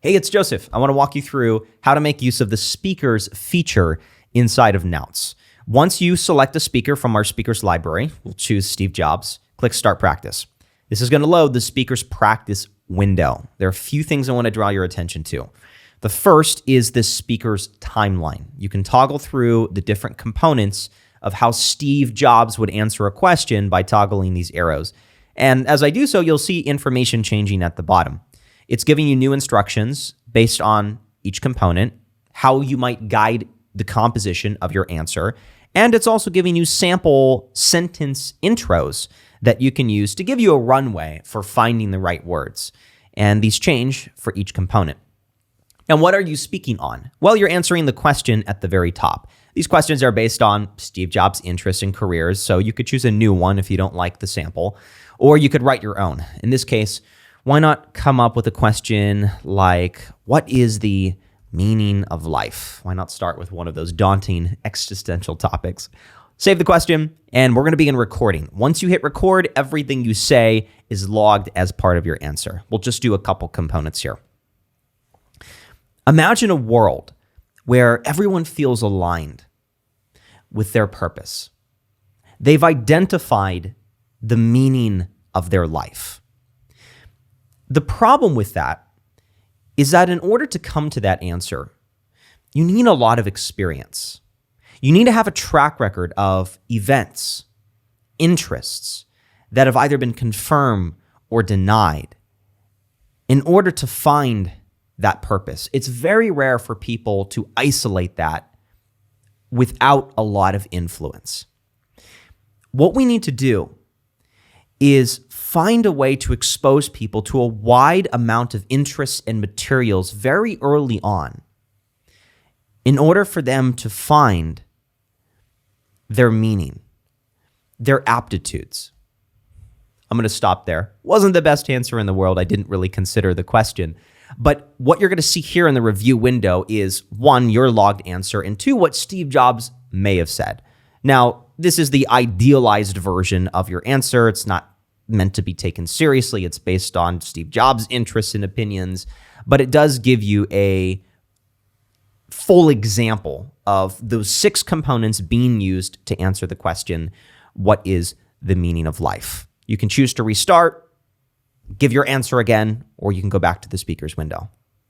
Hey, it's Joseph. I want to walk you through how to make use of the speakers feature inside of Nounce. Once you select a speaker from our speakers library, we'll choose Steve Jobs, click Start Practice. This is going to load the speakers practice window. There are a few things I want to draw your attention to. The first is the speaker's timeline. You can toggle through the different components of how Steve Jobs would answer a question by toggling these arrows. And as I do so, you'll see information changing at the bottom. It's giving you new instructions based on each component, how you might guide the composition of your answer, and it's also giving you sample sentence intros that you can use to give you a runway for finding the right words. And these change for each component. And what are you speaking on? Well, you're answering the question at the very top. These questions are based on Steve Jobs' interests and careers, so you could choose a new one if you don't like the sample, or you could write your own. In this case, why not come up with a question like, what is the meaning of life? Why not start with one of those daunting existential topics? Save the question, and we're going to begin recording. Once you hit record, everything you say is logged as part of your answer. We'll just do a couple components here. Imagine a world where everyone feels aligned with their purpose. They've identified the meaning of their life. The problem with that is that in order to come to that answer, you need a lot of experience. You need to have a track record of events, interests that have either been confirmed or denied in order to find that purpose. It's very rare for people to isolate that without a lot of influence. What we need to do is find a way to expose people to a wide amount of interests and materials very early on in order for them to find their meaning, their aptitudes. I'm going to stop there. Wasn't the best answer in the world. I didn't really consider the question. But what you're going to see here in the review window is, one, your logged answer, and two, what Steve Jobs may have said. Now, this is the idealized version of your answer. It's not meant to be taken seriously. It's based on Steve Jobs' interests and opinions, but it does give you a full example of those 6 components being used to answer the question, what is the meaning of life? You can choose to restart, give your answer again, or you can go back to the speakers window.